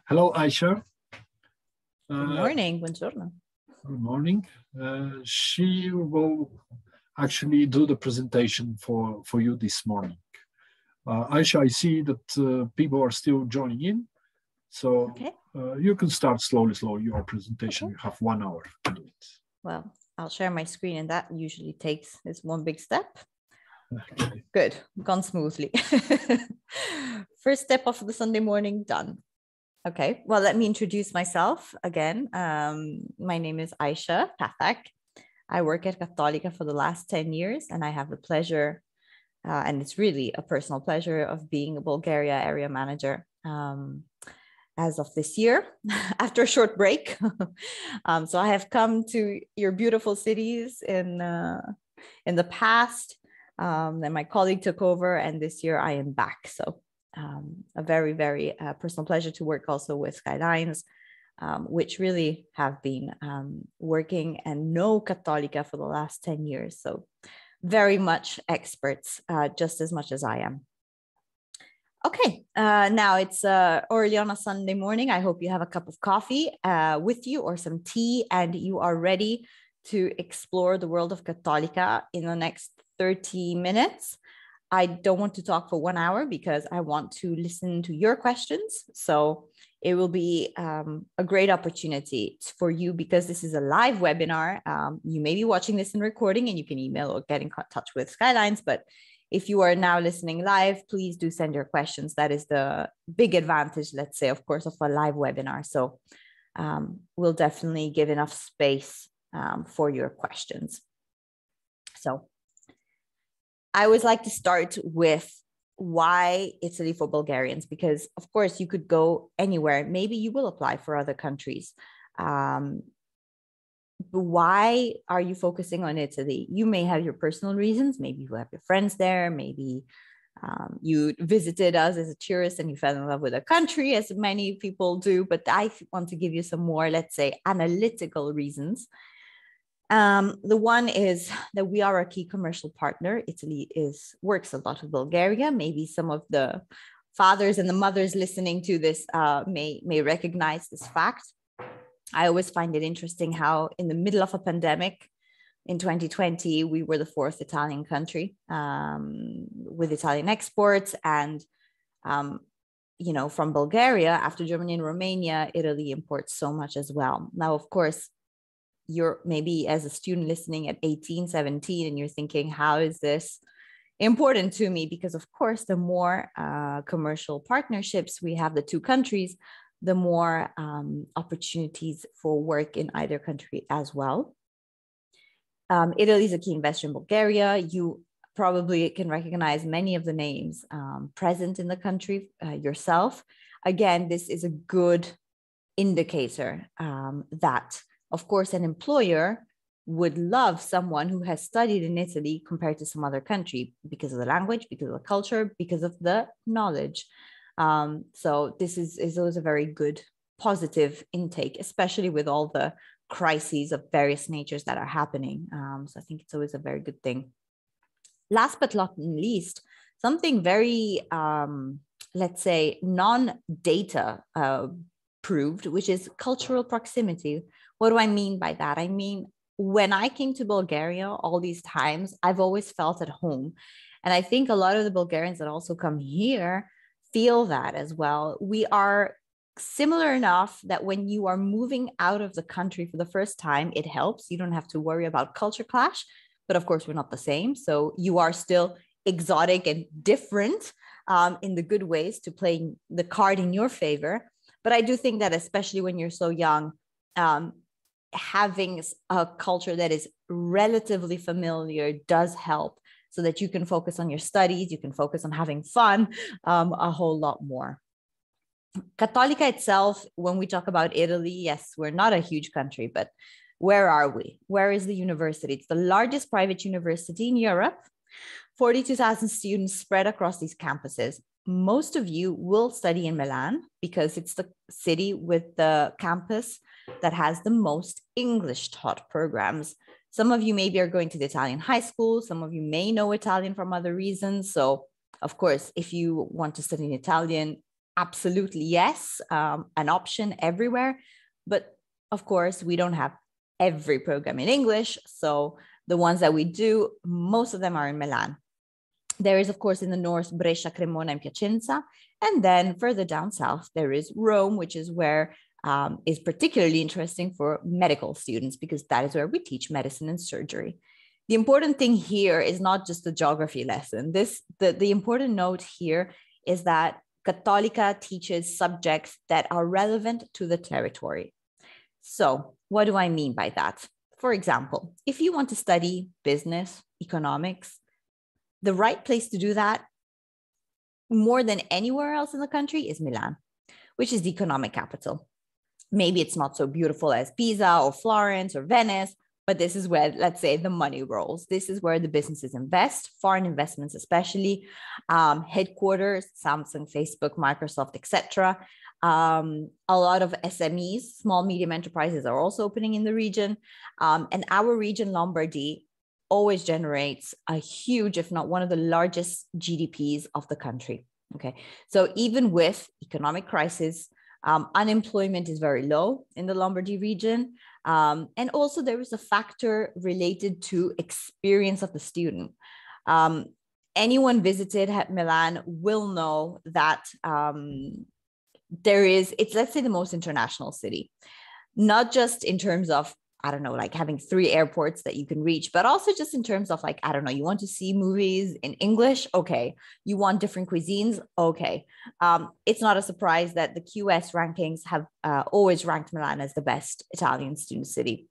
Hello, Aisha. Good morning, buongiorno. Good morning. She will actually do the presentation for you this morning. Aisha, I see that people are still joining in, so Okay. You can start slowly your presentation. Okay. You have 1 hour to do it. Well, I'll share my screen, and that usually takes this one big step. Okay. Good, gone smoothly. First step of the Sunday morning done. Okay, well, let me introduce myself again. My name is Aisha Pathak. I work at Cattolica for the last 10 years, and I have the pleasure, and it's really a personal pleasure, of being a Bulgaria area manager as of this year, after a short break. So I have come to your beautiful cities in the past. Then my colleague took over, and this year I am back. So a very, very personal pleasure to work also with Skylines, which really have been working and know Cattolica for the last 10 years. So very much experts, just as much as I am. Okay, now it's early on a Sunday morning. I hope you have a cup of coffee with you or some tea, and you are ready to explore the world of Cattolica in the next 30 minutes. I don't want to talk for 1 hour because I want to listen to your questions. So it will be a great opportunity for you, because this is a live webinar. You may be watching this in recording, and you can email or get in touch with Skylines. But if you are now listening live, please do send your questions. That is the big advantage, let's say, of course, of a live webinar. So we'll definitely give enough space for your questions. So I always like to start with why Italy for Bulgarians, because of course you could go anywhere. Maybe you will apply for other countries. But why are you focusing on Italy? You may have your personal reasons. Maybe you have your friends there. Maybe you visited us as a tourist and you fell in love with a country, as many people do. But I want to give you some more, let's say, analytical reasons. The one is that we are a key commercial partner. Italy works a lot with Bulgaria. Maybe some of the fathers and the mothers listening to this may recognize this fact. I always find it interesting how in the middle of a pandemic in 2020, we were the 4th Italian country with Italian exports. And, from Bulgaria, after Germany and Romania, Italy imports so much as well. Now, of course, you're maybe as a student listening at 18, 17, and you're thinking, how is this important to me? Because of course, the more commercial partnerships we have, the two countries, the more opportunities for work in either country as well. Italy is a key investor in Bulgaria. You probably can recognize many of the names present in the country yourself. Again, this is a good indicator that, of course, an employer would love someone who has studied in Italy compared to some other country, because of the language, because of the culture, because of the knowledge. So this is always a very good positive intake, especially with all the crises of various natures that are happening. So I think it's always a very good thing. Last but not least, something very, let's say, non-data proved, which is cultural proximity. What do I mean by that? I mean, when I came to Bulgaria all these times, I've always felt at home. And I think a lot of the Bulgarians that also come here feel that as well. We are similar enough that when you are moving out of the country for the first time, it helps. You don't have to worry about culture clash, but of course we're not the same. So you are still exotic and different in the good ways, to play the card in your favor. But I do think that especially when you're so young, having a culture that is relatively familiar does help, so that you can focus on your studies, you can focus on having fun a whole lot more. Cattolica itself, when we talk about Italy, yes, we're not a huge country, but where are we? Where is the university? It's the largest private university in Europe, 42,000 students spread across these campuses. Most of you will study in Milan because it's the city with the campus that has the most English taught programs. Some of you maybe are going to the Italian high school. Some of you may know Italian from other reasons. So, of course, if you want to study in Italian, absolutely yes, an option everywhere. But of course, we don't have every program in English. So the ones that we do, most of them are in Milan. There is, of course, in the north, Brescia, Cremona, and Piacenza. And then further down south, there is Rome, which is where is particularly interesting for medical students, because that is where we teach medicine and surgery. The important thing here is not just the geography lesson. The important note here is that Cattolica teaches subjects that are relevant to the territory. So what do I mean by that? For example, if you want to study business, economics, the right place to do that more than anywhere else in the country is Milan, which is the economic capital. Maybe it's not so beautiful as Pisa or Florence or Venice, but this is where, let's say, the money rolls. This is where the businesses invest, foreign investments especially, headquarters, Samsung, Facebook, Microsoft, etc. A lot of SMEs, small, medium enterprises, are also opening in the region. And our region, Lombardy, always generates a huge, if not one of the largest GDPs of the country. Okay, so even with economic crisis, unemployment is very low in the Lombardy region. And also there is a factor related to experience of the student. Anyone visited at Milan will know that it's, let's say, the most international city, not just in terms of, I don't know, like having 3 airports that you can reach, but also just in terms of like, I don't know, you want to see movies in English? Okay. You want different cuisines? Okay. It's not a surprise that the QS rankings have always ranked Milan as the best Italian student city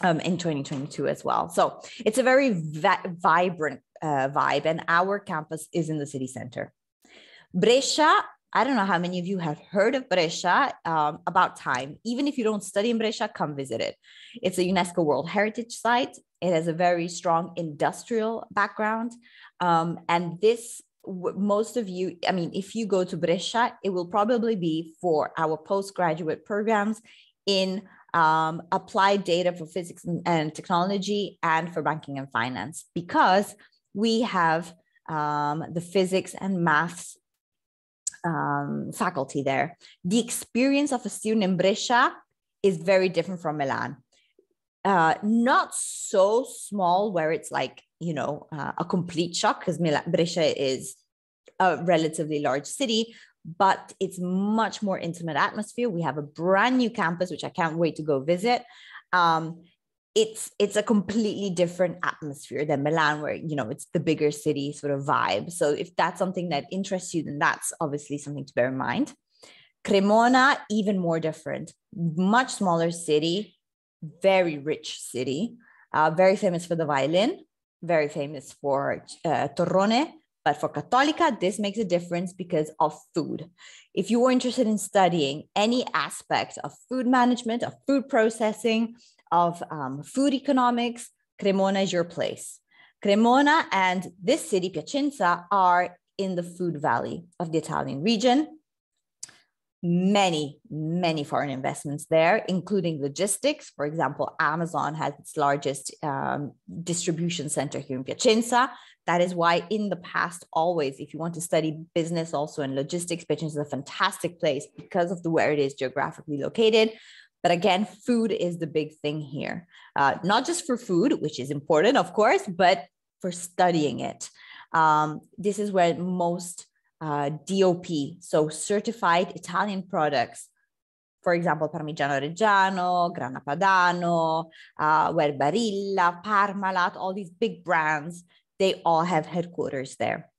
in 2022 as well. So it's a very vibrant vibe, and our campus is in the city center. Brescia, I don't know how many of you have heard of Brescia. About time. Even if you don't study in Brescia, come visit it. It's a UNESCO World Heritage Site. It has a very strong industrial background. And this, most of you, I mean, if you go to Brescia, it will probably be for our postgraduate programs in applied data for physics and technology and for banking and finance, because we have the physics and maths faculty there. The experience of a student in Brescia is very different from Milan. Not so small where it's like, you know, a complete shock, because Brescia is a relatively large city, but it's much more intimate atmosphere. We have a brand new campus, which I can't wait to go visit. It's a completely different atmosphere than Milan, where, you know, it's the bigger city sort of vibe. So if that's something that interests you, then that's obviously something to bear in mind. Cremona, even more different, much smaller city, very rich city, very famous for the violin, very famous for torrone. But for Cattolica, this makes a difference because of food. If you were interested in studying any aspect of food management, of food processing, of food economics, Cremona is your place. Cremona and this city, Piacenza, are in the food valley of the Italian region. Many, many foreign investments there, including logistics. For example, Amazon has its largest distribution center here in Piacenza. That is why in the past, always, if you want to study business also and logistics, Piacenza is a fantastic place because of where it is geographically located. But again, food is the big thing here, not just for food, which is important, of course, but for studying it. This is where most DOP, so certified Italian products, for example, Parmigiano Reggiano, Grana Padano, Barilla, Parmalat, all these big brands, they all have headquarters there.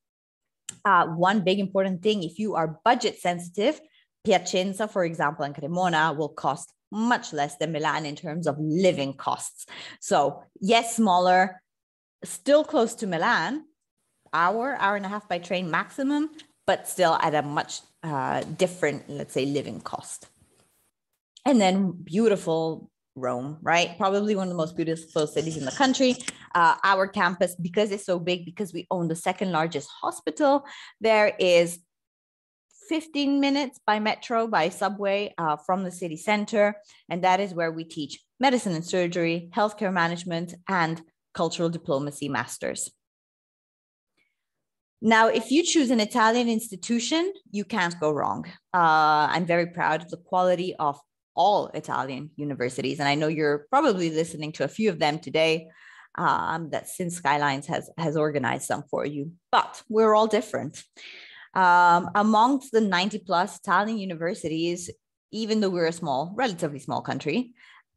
One big important thing, if you are budget sensitive, Piacenza, for example, and Cremona will cost much less than Milan in terms of living costs. So yes, smaller, still close to Milan, hour and a half by train maximum, but still at a much different, let's say, living cost. And then beautiful Rome, right? Probably one of the most beautiful cities in the country. Our campus, because it's so big, because we own the second largest hospital, there is 15 minutes by metro, by subway from the city center. And that is where we teach medicine and surgery, healthcare management, and cultural diplomacy masters. Now, if you choose an Italian institution, you can't go wrong. I'm very proud of the quality of all Italian universities. And I know you're probably listening to a few of them today, that Since Skylines has organized some for you, but we're all different. Amongst the 90 plus Italian universities, even though we're a relatively small country,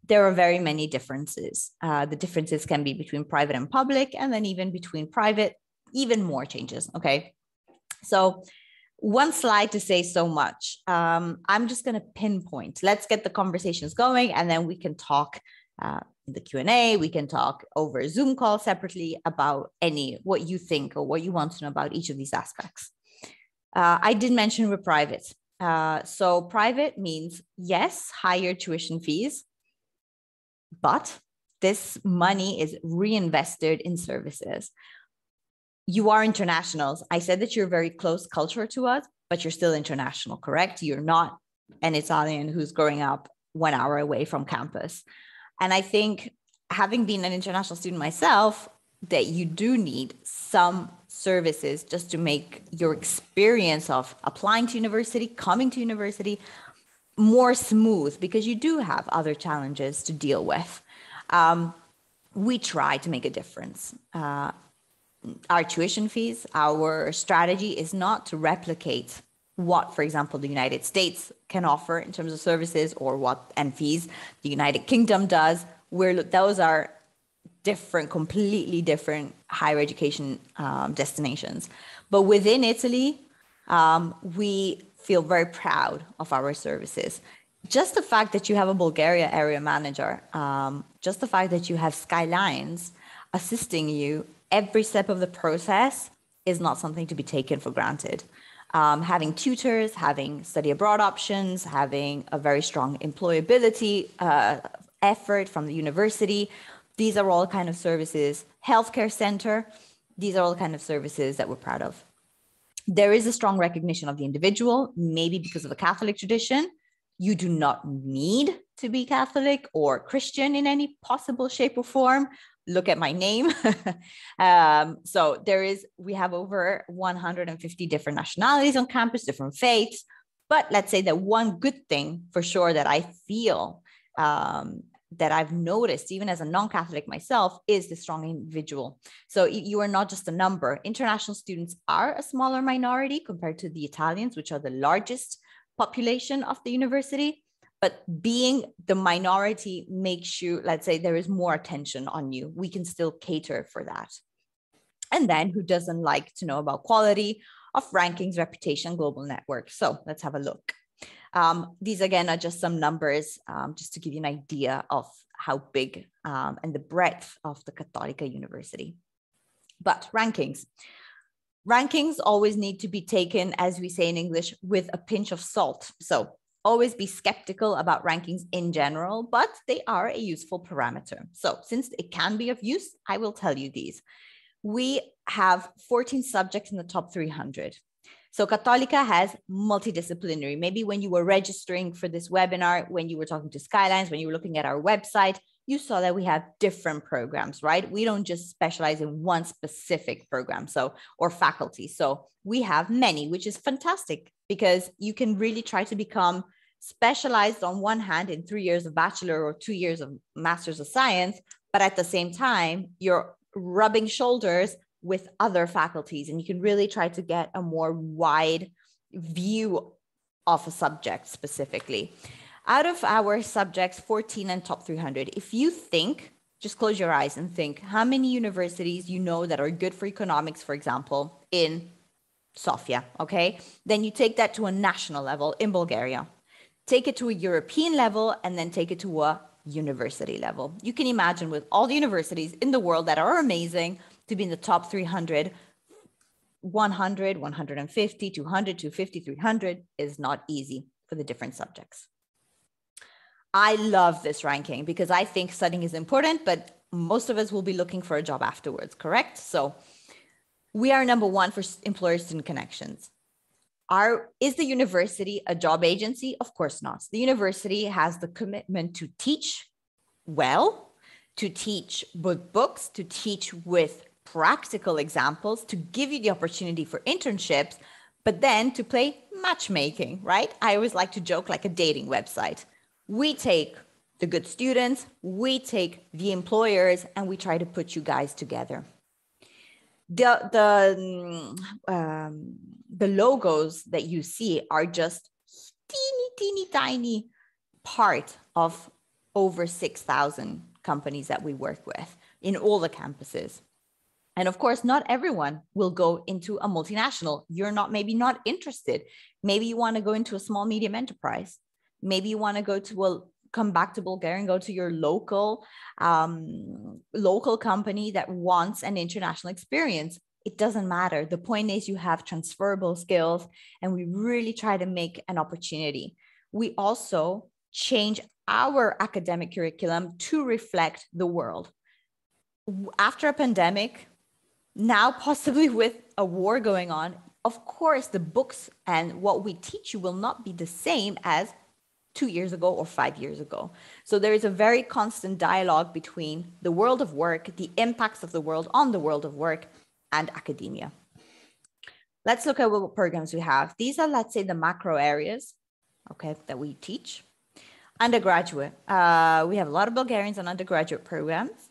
there are very many differences. The differences can be between private and public, and then even between private, even more changes. Okay. So one slide to say so much. I'm just going to pinpoint. Let's get the conversations going, and then we can talk in the Q&A. We can talk over a Zoom call separately about what you think or what you want to know about each of these aspects. I did mention we're private. So private means, yes, higher tuition fees, but this money is reinvested in services. You are internationals. I said that you're very close culture to us, but you're still international, correct? You're not an Italian who's growing up 1 hour away from campus. And I think, having been an international student myself, that you do need some services just to make your experience of applying to university, coming to university, more smooth, because you do have other challenges to deal with. We try to make a difference. Our tuition fees, our strategy is not to replicate what, for example, the United States can offer in terms of services, and fees the United Kingdom does. Those are different, completely different higher education destinations. But within Italy, we feel very proud of our services. Just the fact that you have a Bulgaria area manager, just the fact that you have Skylines assisting you every step of the process is not something to be taken for granted. Having tutors, having study abroad options, having a very strong employability effort from the university, these are all kind of services. Healthcare center, these are all kind of services that we're proud of. There is a strong recognition of the individual, maybe because of the Catholic tradition. You do not need to be Catholic or Christian in any possible shape or form. Look at my name. So we have over 150 different nationalities on campus, different faiths. But let's say that one good thing for sure that I feel that I've noticed, even as a non-Catholic myself, is the strong individual. So you are not just a number. International students are a smaller minority compared to the Italians, which are the largest population of the university. But being the minority makes you, let's say, there is more attention on you. We can still cater for that. And then who doesn't like to know about quality of rankings, reputation, global network? So let's have a look. These again are just some numbers, just to give you an idea of how big and the breadth of the Cattolica University. But rankings. Rankings always need to be taken, as we say in English, with a pinch of salt. So always be skeptical about rankings in general, but they are a useful parameter. So since it can be of use, I will tell you these. We have 14 subjects in the top 300. So Cattolica has multidisciplinary. Maybe when you were registering for this webinar, when you were talking to Skylines, when you were looking at our website, you saw that we have different programs, right? We don't just specialize in one specific program, or faculty. So we have many, which is fantastic, because you can really try to become specialized on one hand in 3 years of Bachelor or 2 years of Masters of Science, but at the same time, you're rubbing shoulders with other faculties, and you can really try to get a more wide view of a subject specifically. Out of our subjects, 14 and top 300, if you think, just close your eyes and think how many universities you know that are good for economics, for example, in Sofia, okay? Then you take that to a national level in Bulgaria, take it to a European level, and then take it to a university level. You can imagine, with all the universities in the world that are amazing, to be in the top 300, 100, 150, 200, 250, 300 is not easy for the different subjects. I love this ranking because I think studying is important, but most of us will be looking for a job afterwards, correct? So we are number one for employer-student connections. Is the university a job agency? Of course not. The university has the commitment to teach well, to teach with books, to teach with practical examples to give you the opportunity for internships, but then to play matchmaking, right? I always like to joke like a dating website. We take the good students, we take the employers, and we try to put you guys together. The logos that you see are just teeny tiny part of over 6,000 companies that we work with in all the campuses. And of course, not everyone will go into a multinational. You're maybe not interested. Maybe you want to go into a small, medium enterprise. Maybe you want to come back to Bulgaria and go to your local company that wants an international experience. It doesn't matter. The point is you have transferable skills, and we really try to make an opportunity. We also change our academic curriculum to reflect the world. After a pandemic, now possibly with a war going on, of course, the books and what we teach you will not be the same as 2 years ago or 5 years ago. So there is a very constant dialogue between the world of work, the impacts of the world on the world of work, and academia. Let's look at what programs we have. These are, let's say, the macro areas, okay, that we teach. Undergraduate, we have a lot of Bulgarians on undergraduate programs.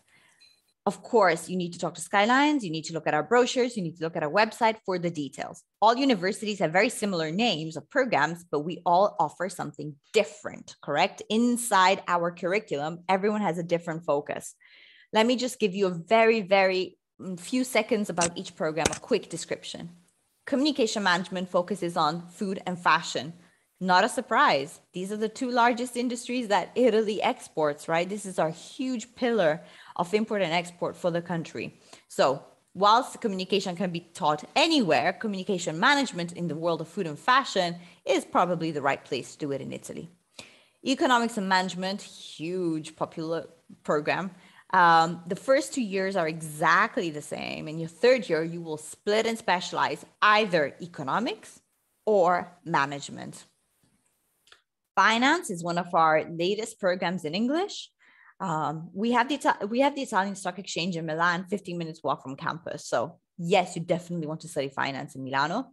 Of course, you need to talk to Skylines, you need to look at our brochures, you need to look at our website for the details. All universities have very similar names of programs, but we all offer something different, correct? Inside our curriculum, everyone has a different focus. Let me just give you a very few seconds about each program, a quick description. Communication management focuses on food and fashion. Not a surprise. These are the two largest industries that Italy exports, right? This is our huge pillar of import and export for the country. So whilst communication can be taught anywhere, communication management in the world of food and fashion is probably the right place to do it in Italy. Economics and management, huge popular program. The first 2 years are exactly the same. In your third year, you will split and specialize either economics or management. Finance is one of our latest programs in English. We have the Italian Stock Exchange in Milan, 15 minutes walk from campus. So yes, you definitely want to study finance in Milano.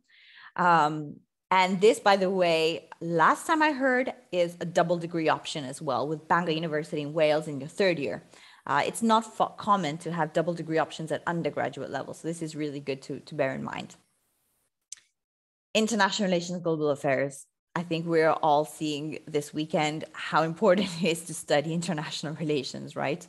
And this, by the way, last time I heard, is a double degree option as well with Bangor University in Wales in your third year. It's not common to have double degree options at undergraduate level. So this is really good to bear in mind. International relations, global affairs. I think we're all seeing this weekend how important it is to study international relations, right?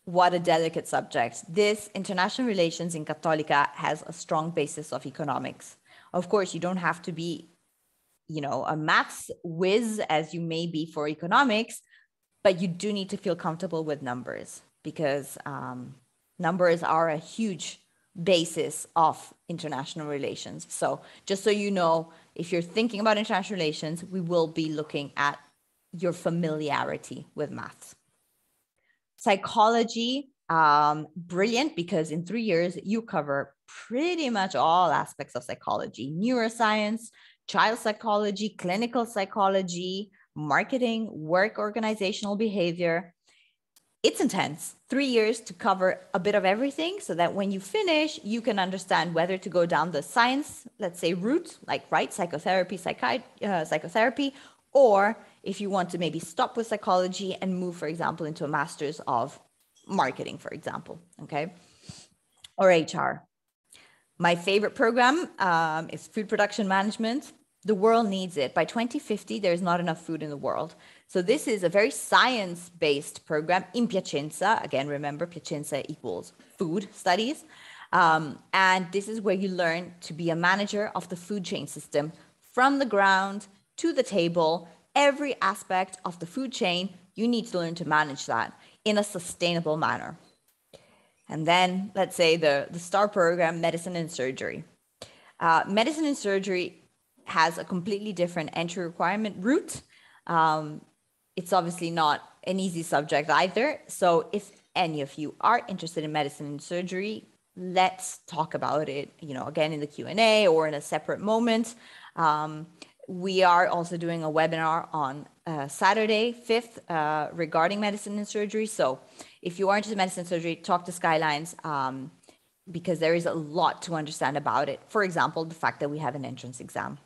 What a delicate subject. This international relations in Cattolica has a strong basis of economics. Of course, you don't have to be, a maths whiz as you may be for economics, but you do need to feel comfortable with numbers because numbers are a huge basis of international relations. So just so you know, if you're thinking about international relations, we will be looking at your familiarity with maths. Psychology, brilliant, because in 3 years, you cover pretty much all aspects of psychology: neuroscience, child psychology, clinical psychology, marketing, work organizational behavior. It's intense. 3 years to cover a bit of everything so that when you finish, you can understand whether to go down the science, let's say, route, like, right, psychotherapy, psychotherapy, or if you want to maybe stop with psychology and move, for example, into a master's of marketing, for example, okay? Or HR. My favorite program is food production management. The world needs it. By 2050, there's not enough food in the world. So this is a very science-based program in Piacenza. Again, remember, Piacenza equals food studies. And this is where you learn to be a manager of the food chain system from the ground to the table. Every aspect of the food chain, you need to learn to manage that in a sustainable manner. And then let's say the STAR program, medicine and surgery. Medicine and surgery has a completely different entry requirement route. It's obviously not an easy subject either. So if any of you are interested in medicine and surgery, let's talk about it, again, in the Q&A or in a separate moment. We are also doing a webinar on Saturday, 5th, regarding medicine and surgery. So if you are interested in medicine and surgery, talk to Skylines, because there is a lot to understand about it. For example, the fact that we have an entrance exam.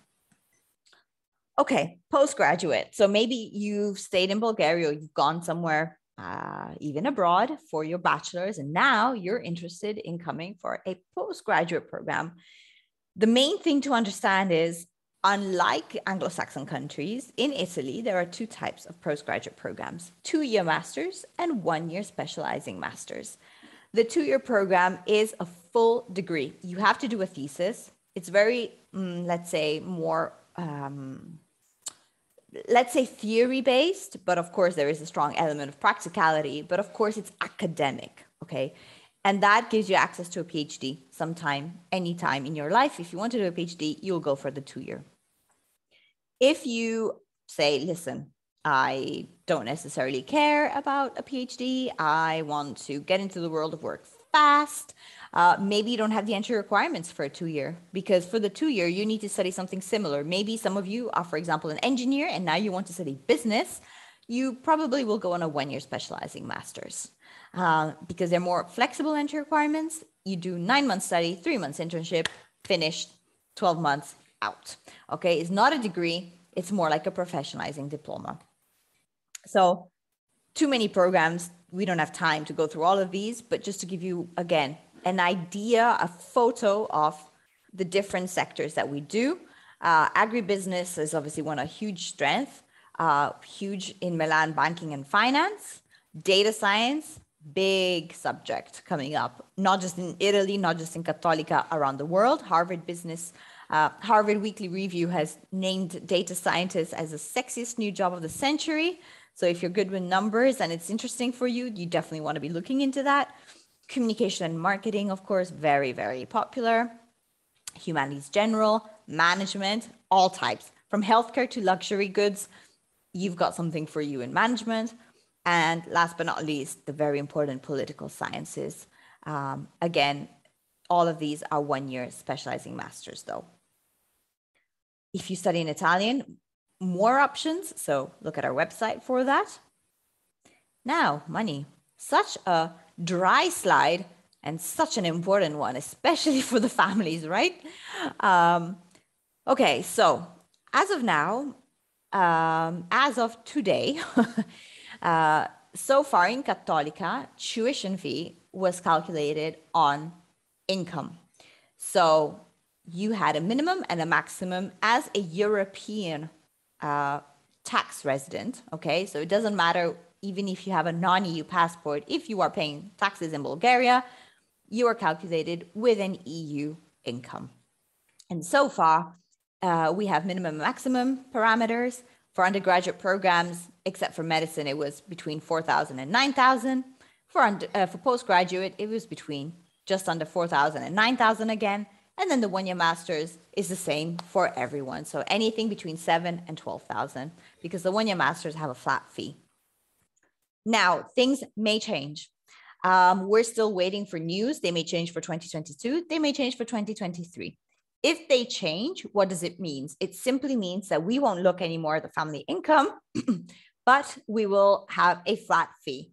Okay, postgraduate. So maybe you've stayed in Bulgaria, or you've gone somewhere, even abroad, for your bachelor's, and now you're interested in coming for a postgraduate program. The main thing to understand is, unlike Anglo-Saxon countries, in Italy, there are two types of postgraduate programs: 2-year masters and 1-year specializing masters. The 2-year program is a full degree. You have to do a thesis. It's very, let's say, more, let's say, theory-based, but of course there is a strong element of practicality, but of course it's academic, okay? And that gives you access to a PhD sometime, anytime in your life. If you want to do a PhD, you'll go for the 2-year. If you say, listen, I don't necessarily care about a PhD, I want to get into the world of work fast, maybe you don't have the entry requirements for a 2-year, because for the 2-year, you need to study something similar. Maybe some of you are, for example, an engineer, and now you want to study business. You probably will go on a 1-year specializing master's. Because they're more flexible entry requirements. You do 9 months study, 3 months internship, finished, 12 months out. Okay, it's not a degree, it's more like a professionalizing diploma. So too many programs, we don't have time to go through all of these, but just to give you, again, an idea, a photo of the different sectors that we do. Agribusiness is obviously one, a huge strength, huge in Milan, banking and finance. Data science, big subject coming up, not just in Italy, not just in Cattolica, around the world. Harvard Weekly Review has named data scientists as the sexiest new job of the century. So if you're good with numbers and it's interesting for you, you definitely want to be looking into that. Communication and marketing, of course, very, very popular. Humanities general, management, all types, from healthcare to luxury goods. You've got something for you in management. And last but not least, the very important political sciences. Again, all of these are 1-year specializing masters, though. If you study in Italian, more options. So look at our website for that. Now, money. Such a dry slide and such an important one, especially for the families, right? Okay, so as of now, as of today, so far in Cattolica, tuition fee was calculated on income. So you had a minimum and a maximum as a European tax resident, okay? So it doesn't matter even if you have a non-EU passport, if you are paying taxes in Bulgaria, you are calculated with an EU income. And so far, we have minimum and maximum parameters. For undergraduate programs, except for medicine, it was between 4,000 and 9,000. For postgraduate, it was between just under 4,000 and 9,000 again. And then the 1-year master's is the same for everyone. So anything between 7,000 and 12,000, because the 1-year masters have a flat fee. Now, things may change. We're still waiting for news. They may change for 2022. They may change for 2023. If they change, what does it mean? It simply means that we won't look anymore at the family income, but we will have a flat fee.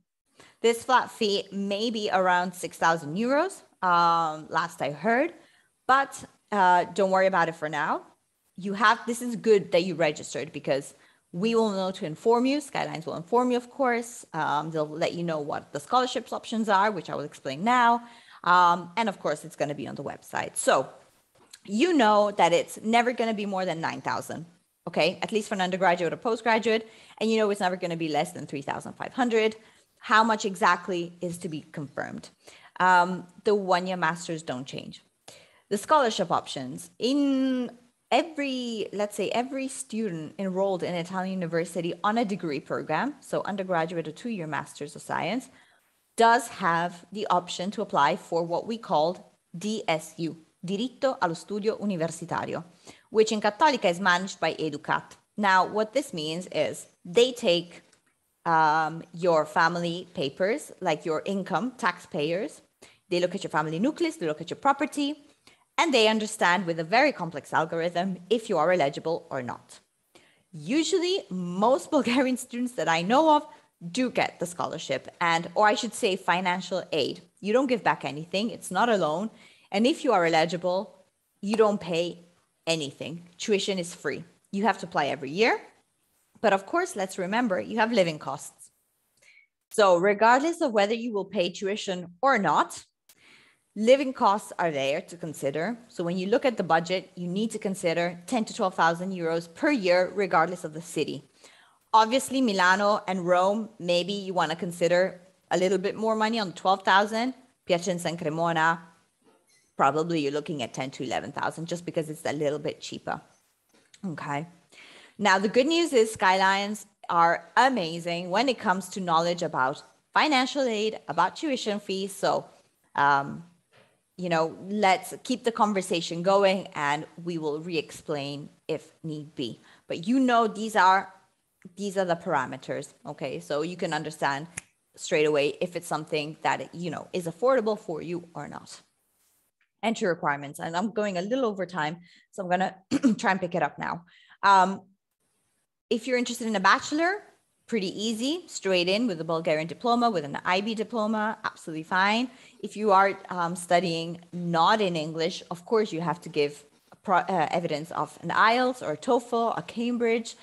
This flat fee may be around 6,000 euros, last I heard, but don't worry about it for now. This is good that you registered, because we will know to inform you. Skylines will inform you, of course. They'll let you know what the scholarships options are, which I will explain now. And of course, it's going to be on the website. So you know that it's never going to be more than 9,000, okay? At least for an undergraduate or postgraduate. And you know it's never going to be less than 3,500. How much exactly is to be confirmed. The 1-year masters don't change. The scholarship options, in let's say every student enrolled in Italian university on a degree program, so undergraduate or 2-year masters of science, does have the option to apply for what we called DSU, Diritto allo Studio Universitario, which in Cattolica is managed by Educat. Now, what this means is they take your family papers, like your income, taxpayers. They look at your family nucleus, they look at your property, and they understand with a very complex algorithm if you are eligible or not. Usually, most Bulgarian students that I know of do get the scholarship or I should say financial aid. You don't give back anything. It's not a loan. And if you are eligible, you don't pay anything. Tuition is free. You have to apply every year. But of course, let's remember, you have living costs. So regardless of whether you will pay tuition or not, living costs are there to consider. So when you look at the budget, you need to consider 10 to 12,000 euros per year, regardless of the city. Obviously, Milano and Rome, maybe you want to consider a little bit more money on 12,000. Piacenza and Cremona, probably you're looking at 10 to 11,000 just because it's a little bit cheaper. Okay. Now, the good news is Skylines are amazing when it comes to knowledge about financial aid, about tuition fees. So, let's keep the conversation going and we will re-explain if need be. But these are the parameters, okay? So you can understand straight away if it's something that, is affordable for you or not. Entry requirements, and I'm going a little over time, so I'm gonna try and pick it up now. If you're interested in a bachelor, pretty easy, straight in with a Bulgarian diploma, with an IB diploma, absolutely fine. If you are studying not in English, of course, you have to give evidence of an IELTS or a TOEFL, a Cambridge,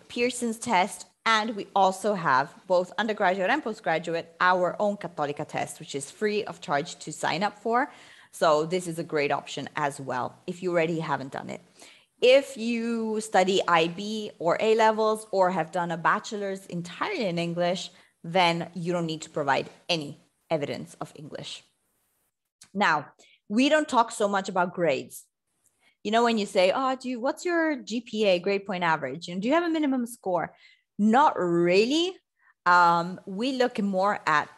Pearson's test, and we also have both undergraduate and postgraduate, our own Cattolica test, which is free of charge to sign up for. So this is a great option as well, if you already haven't done it. If you study IB or A levels or have done a bachelor's entirely in English, then you don't need to provide any evidence of English. Now, we don't talk so much about grades. When you say, what's your GPA, grade point average? Do you have a minimum score? Not really. We look more at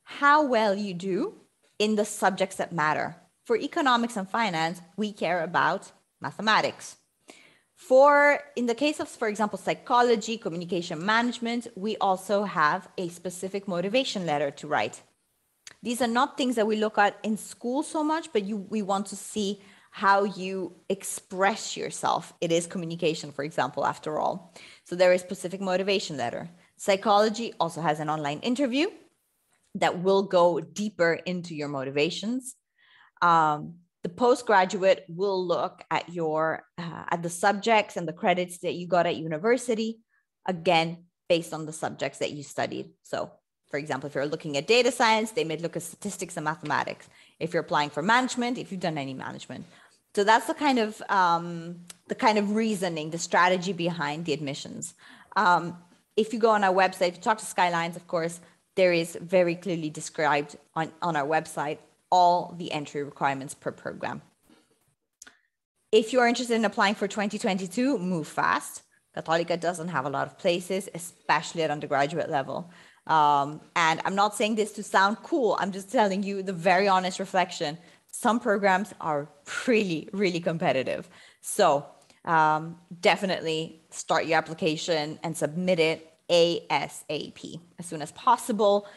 how well you do in the subjects that matter. For economics and finance, we care about mathematics. In the case of, for example, psychology, communication management, we also have a specific motivation letter to write. These are not things that we look at in school so much, but we want to see how you express yourself. It is communication, for example, after all. So there is specific motivation letter. Psychology also has an online interview that will go deeper into your motivations. The postgraduate will look at at the subjects and the credits that you got at university, again, based on the subjects that you studied. So, for example, if you're looking at data science, they may look at statistics and mathematics. If you're applying for management, if you've done any management. So that's the kind of reasoning, the strategy behind the admissions. If you go on our website, if you talk to Skylines, of course, there is very clearly described on our website all the entry requirements per program. If you are interested in applying for 2022, move fast. Cattolica doesn't have a lot of places, especially at undergraduate level. And I'm not saying this to sound cool. I'm just telling you the very honest reflection. Some programs are really, really competitive. So definitely start your application and submit it ASAP, as soon as possible,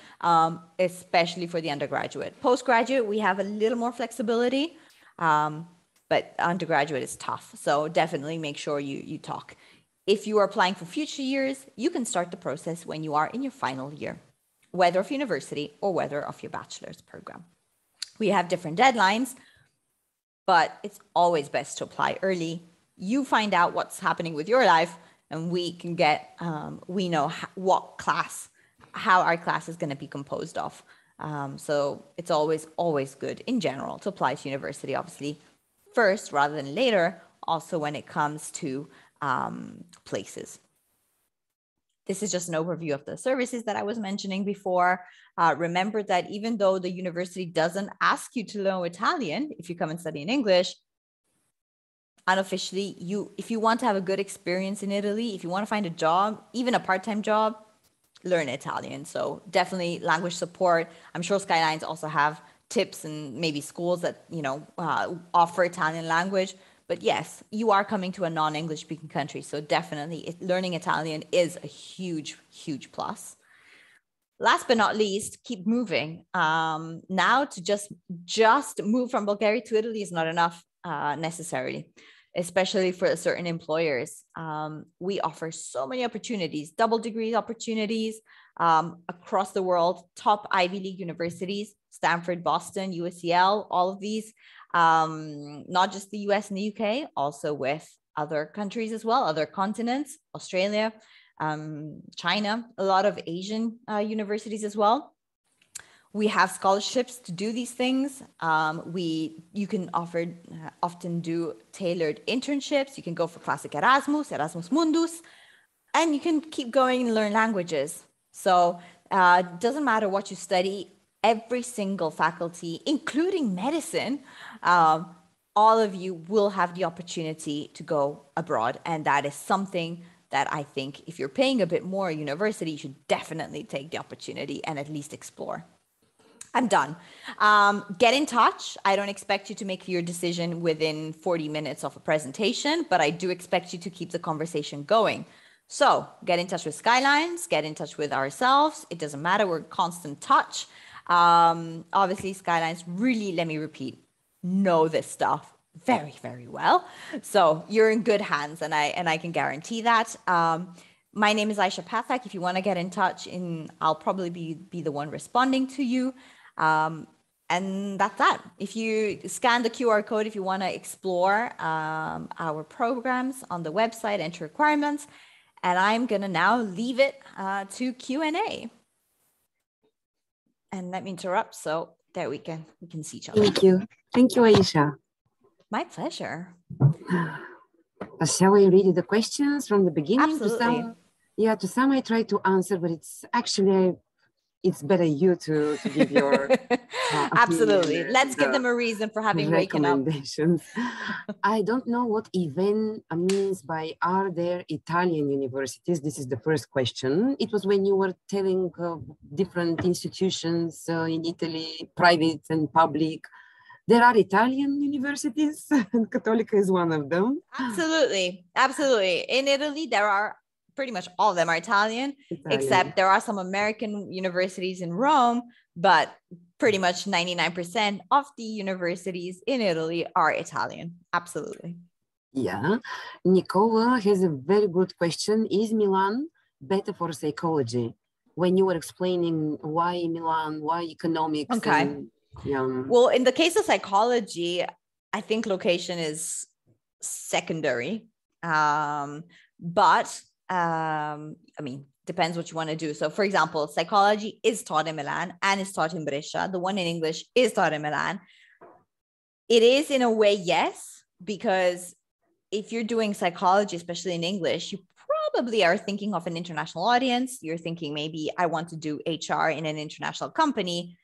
especially for the undergraduate. Postgraduate, we have a little more flexibility, but undergraduate is tough. So definitely make sure you talk. If you are applying for future years, you can start the process when you are in your final year, whether of university or whether of your bachelor's program. We have different deadlines, but it's always best to apply early. You find out what's happening with your life, and we can we know how our class is going to be composed of. So it's always good in general to apply to university, obviously, first rather than later, also when it comes to places. This is just an overview of the services that I was mentioning before. Remember that even though the university doesn't ask you to know Italian, if you come and study in English, unofficially, if you want to have a good experience in Italy, if you want to find a job, even a part-time job, learn Italian. So definitely language support. I'm sure Skylines also have tips and maybe schools that, offer Italian language. But yes, you are coming to a non-English speaking country. So definitely learning Italian is a huge, huge plus. last but not least, keep moving. Now to just move from Bulgaria to Italy is not enough necessarily, especially for certain employers. We offer so many opportunities, double degree opportunities across the world, top Ivy League universities, Stanford, Boston, USCL, all of these, not just the US and the UK, also with other countries as well, other continents, Australia, China, a lot of Asian universities as well. We have scholarships to do these things. You can often do tailored internships. You can go for classic Erasmus Mundus, and you can keep going and learn languages. So it doesn't matter what you study, every single faculty, including medicine, all of you will have the opportunity to go abroad. And that is something that I think if you're paying a bit more at university, you should definitely take the opportunity and at least explore. I'm done. Get in touch. I don't expect you to make your decision within 40 minutes of a presentation, but I do expect you to keep the conversation going. So get in touch with Skylines, get in touch with ourselves. It doesn't matter. We're in constant touch. Obviously, Skylines really, let me repeat, know this stuff very, very well. So you're in good hands, and I can guarantee that. My name is Aisha Pathak. If you want to get in touch, I'll probably be the one responding to you. And that's that. If you scan the QR code, if you want to explore our programs on the website, enter requirements, and I'm going to now leave it to Q&A. And let me interrupt. So there we can see each other. Thank you. Thank you, Aisha. My pleasure. Shall we read the questions from the beginning? Absolutely. To some I try to answer, but it's actually, it's better you to give your Absolutely. Let's give them a reason for having waken up. I don't know what event means by are there Italian universities? This is the first question. It was when you were telling different institutions in Italy, private and public. There are Italian universities, and Cattolica is one of them. Absolutely. Absolutely. In Italy, there are pretty much all of them are Italian, except there are some American universities in Rome, but pretty much 99% of the universities in Italy are Italian. Absolutely. Yeah. Nicola has a very good question. Is Milan better for psychology? When you were explaining why Milan, why economics. Okay. Well, in the case of psychology, I think location is secondary. But I mean, depends what you want to do. So for example, psychology is taught in Milan and is taught in Brescia. The one in English is taught in Milan. It is in a way, yes, because if you're doing psychology, especially in English, you probably are thinking of an international audience. You're thinking maybe I want to do HR in an international company.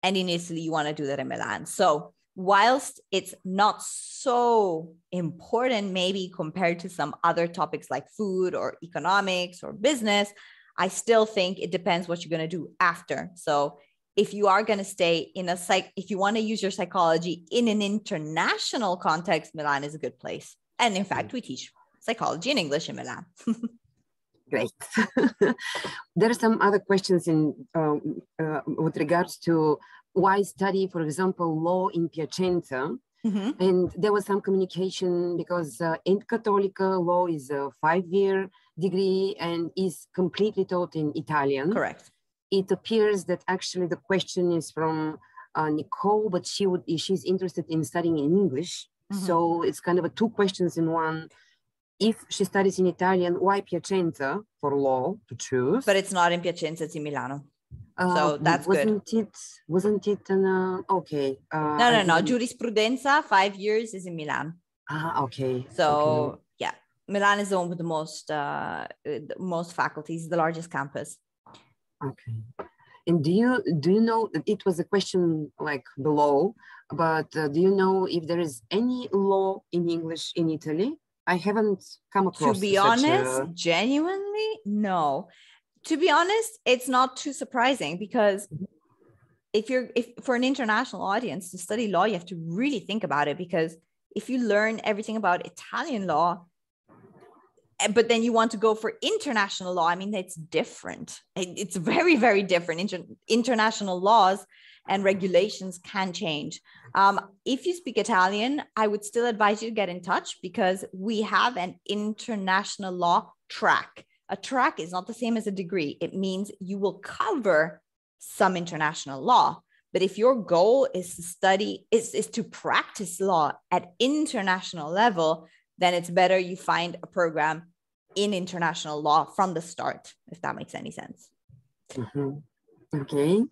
And in Italy, you want to do that in Milan. So whilst it's not so important, maybe compared to some other topics like food or economics or business, I still think it depends what you're going to do after. So if you are going to stay in if you want to use your psychology in an international context, Milan is a good place. And in fact, we teach psychology in English in Milan. Great. There are some other questions with regards to why study, for example, law in Piacenza. Mm-hmm. And there was some communication because in Cattolica, law is a 5-year degree and is completely taught in Italian. Correct. It appears that actually the question is from Nicole, but she's interested in studying in English. Mm-hmm. So it's kind of 2 questions in one. If she studies in Italian, why Piacenza for law to choose? But it's not in Piacenza, it's in Milano. So that's wasn't good. Wasn't it okay? No. Jurisprudenza, 5 years is in Milan. Okay. So okay. Yeah, Milan is the one with the most faculties, the largest campus. Okay. And do you know, it was a question like below, but do you know if there is any law in English in Italy? I haven't come across. To be honest, genuinely, no. To be honest, it's not too surprising because if for an international audience to study law, you have to really think about it, because if you learn everything about Italian law, but then you want to go for international law. I mean, it's different. It's very, very different. International laws and regulations can change. If you speak Italian, I would still advise you to get in touch because we have an international law track. A track is not the same as a degree. It means you will cover some international law. But if your goal is to study, is to practice law at international level, then it's better you find a program in international law from the start, if that makes any sense. Okay.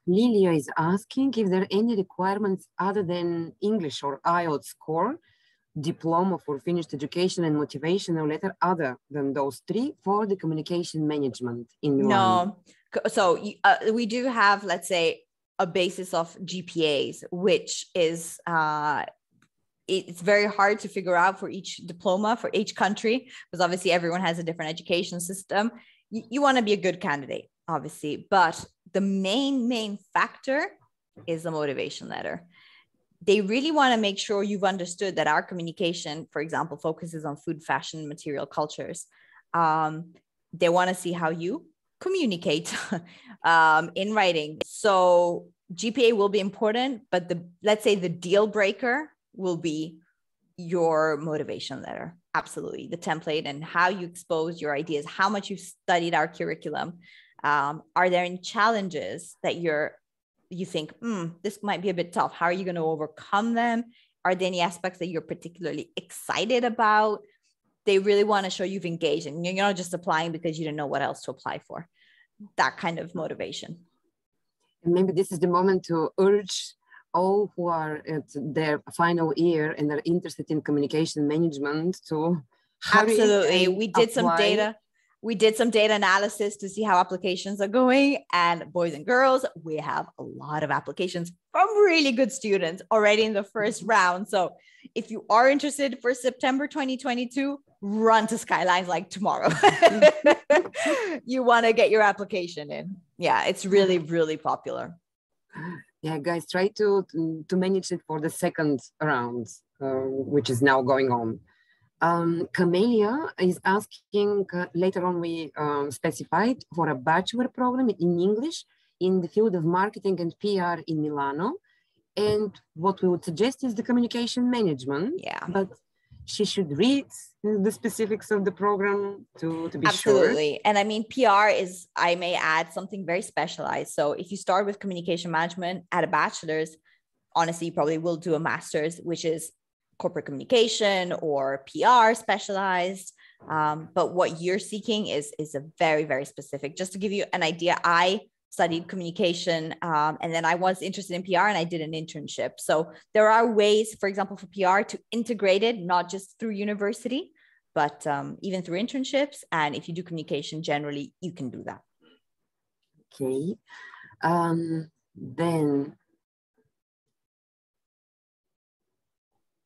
Lilia is asking if there are any requirements other than English or IELTS score, diploma for finished education and motivational letter other than those three for the communication management in Milan? No. So we do have, let's say, a basis of GPAs, which is, it's very hard to figure out for each diploma, for each country, because obviously everyone has a different education system. You want to be a good candidate, obviously, but the main factor is the motivation letter. They really want to make sure you've understood that our communication, for example, focuses on food, fashion, material cultures. They want to see how you communicate in writing. So GPA will be important, but let's say the deal breaker will be your motivation letter. Absolutely. The template and how you expose your ideas, how much you've studied our curriculum. Are there any challenges that you think, this might be a bit tough? How are you going to overcome them? Are there any aspects that you're particularly excited about? They really want to show you've engaged and you're not just applying because you didn't know what else to apply for. That kind of motivation. And maybe this is the moment to urge all who are at their final year and are interested in communication management to absolutely. We did some data. We did some data analysis to see how applications are going. And boys and girls, we have a lot of applications from really good students already in the first round. So if you are interested for September 2022, run to Skylines like tomorrow. You want to get your application in. Yeah, it's really, really popular. Yeah, guys, try to manage it for the second round, which is now going on. Camelia is asking, later on we specified for a bachelor program in English in the field of marketing and PR in Milano. And what we would suggest is the communication management. Yeah. But she should read the specifics of the program to be absolutely sure. And I mean, PR is, I may add, something very specialized. So if you start with communication management at a bachelor's, honestly, you probably will do a master's, which is corporate communication or PR specialized. But what you're seeking is a very, very specific. Just to give you an idea, I studied communication and then I was interested in PR and I did an internship. So there are ways, for example, for PR to integrate it, not just through university, but even through internships. And if you do communication generally, you can do that. Okay. Then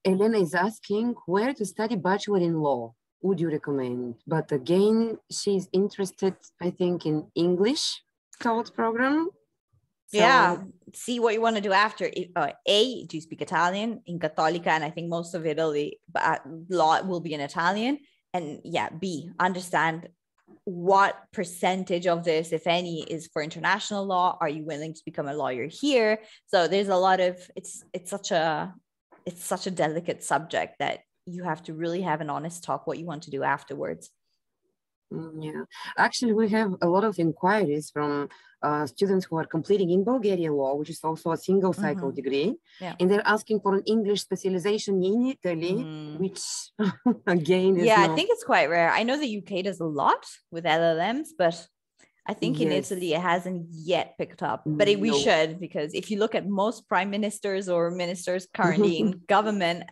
Elena is asking where to study bachelor in law. Would you recommend? But again, she's interested, I think, in English taught program. So, yeah, see what you want to do after. A, do you speak Italian in Cattolica? And I think most of Italy law will be in Italian. And yeah, B, understand what percentage of this, if any, is for international law. Are you willing to become a lawyer here? So there's a lot of, it's such a delicate subject that you have to really have an honest talk what you want to do afterwards. Yeah, actually, we have a lot of inquiries from students who are completing in Bulgaria law, which is also a single cycle degree. Yeah. And they're asking for an English specialization in Italy, which again is I think it's quite rare. I know the UK does a lot with LLMs, but I think in Italy it hasn't yet picked up. But we should, because if you look at most prime ministers or ministers currently in government,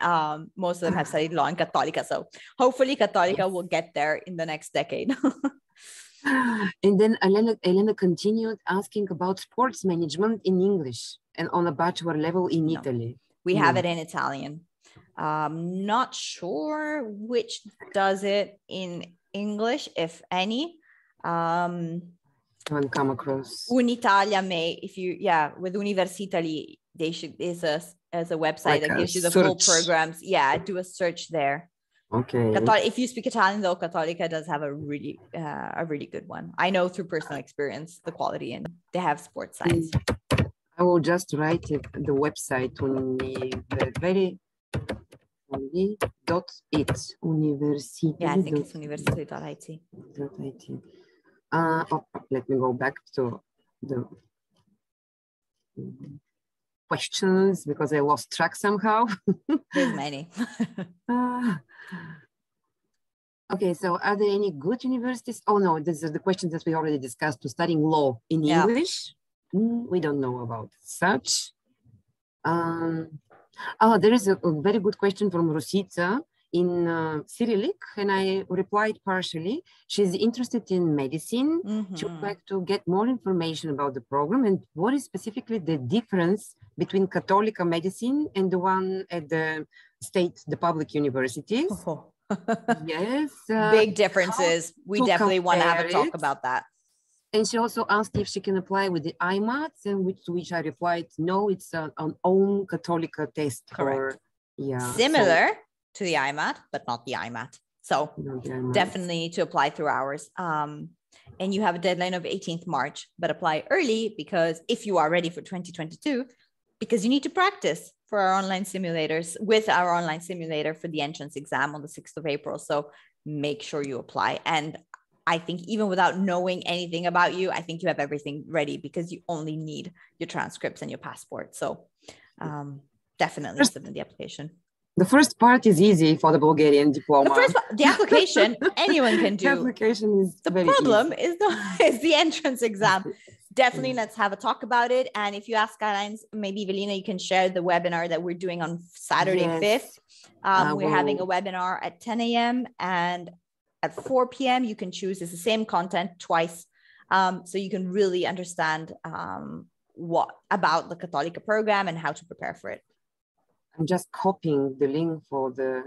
most of them have studied law in Cattolica. So hopefully Cattolica will get there in the next decade. And then Elena continued asking about sports management in English and on a bachelor level in Italy. We have it in Italian. Not sure which does it in English, if any. Haven't come across. Unitalia may, if you, with Universita, they should, is a as a website Like that a gives you the full search. programs. Yeah, do a search there. Okay. If you speak Italian, though, Cattolica does have a really good one. I know through personal experience the quality, and they have sports science. I will just write it, the website .it. University. Yeah, I think it's university.it. Let me go back to the questions because I lost track somehow. There's many. Okay, so are there any good universities? Oh no, this is the question that we already discussed, to studying law in English. We don't know about such. There is a very good question from Rosita in Cyrillic, and I replied partially. She's interested in medicine. She would like to get more information about the program and what is specifically the difference between Cattolica medicine and the one at the the public universities. Yes. Big differences. We definitely want to have a talk about that. And she also asked if she can apply with the IMATs, and to which I replied, no, it's an own Cattolica test. Correct. Yeah. Similar to the IMAT, but not the IMAT. So definitely to apply through ours. And you have a deadline of 18th March, but apply early because if you are ready for 2022, because you need to practice for our online simulators with our online simulator for the entrance exam on the 6th of April. So make sure you apply. And I think even without knowing anything about you, I think you have everything ready because you only need your transcripts and your passport. So definitely submit the application. The first part is easy for the Bulgarian diploma. The application, anyone can do. The application is the problem is the entrance exam. Definitely, let's have a talk about it. And if you ask guidelines, maybe Evelina, you can share the webinar that we're doing on Saturday 5th. We're having a webinar at 10 a.m. and at 4 p.m. You can choose. It's the same content twice. So you can really understand what about the Cattolica program and how to prepare for it. I'm just copying the link for the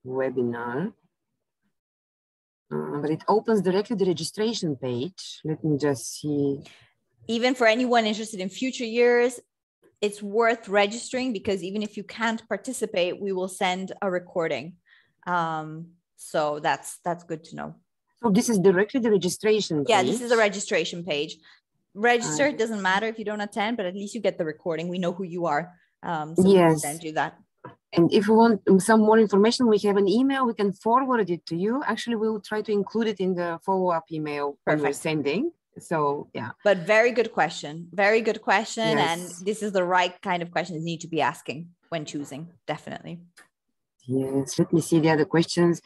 webinar. But it opens directly the registration page. Let me just see. Even for anyone interested in future years, it's worth registering because even if you can't participate, we will send a recording. So that's good to know. So this is directly the registration page? Yeah, this is a registration page. Register, it doesn't matter if you don't attend, but at least you get the recording. We know who you are. So we can send you that. And if you want some more information, we have an email. We can forward it to you. Actually, we will try to include it in the follow-up email we're sending. So, yeah. But very good question. Very good question. Yes. And this is the right kind of questions you need to be asking when choosing. Definitely. Yes. Let me see the other questions.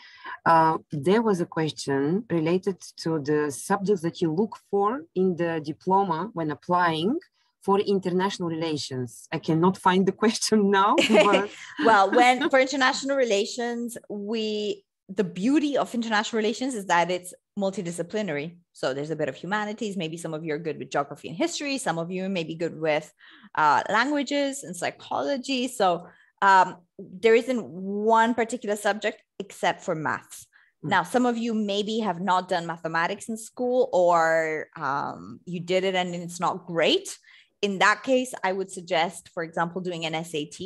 There was a question related to the subjects that you look for in the diploma when applying for international relations. I cannot find the question now. But... Well, for international relations, the beauty of international relations is that it's multidisciplinary. So there's a bit of humanities. Maybe some of you are good with geography and history. Some of you may be good with languages and psychology. So there isn't one particular subject except for maths. Now, some of you maybe have not done mathematics in school, or you did it and it's not great. In that case, I would suggest, for example, doing an SAT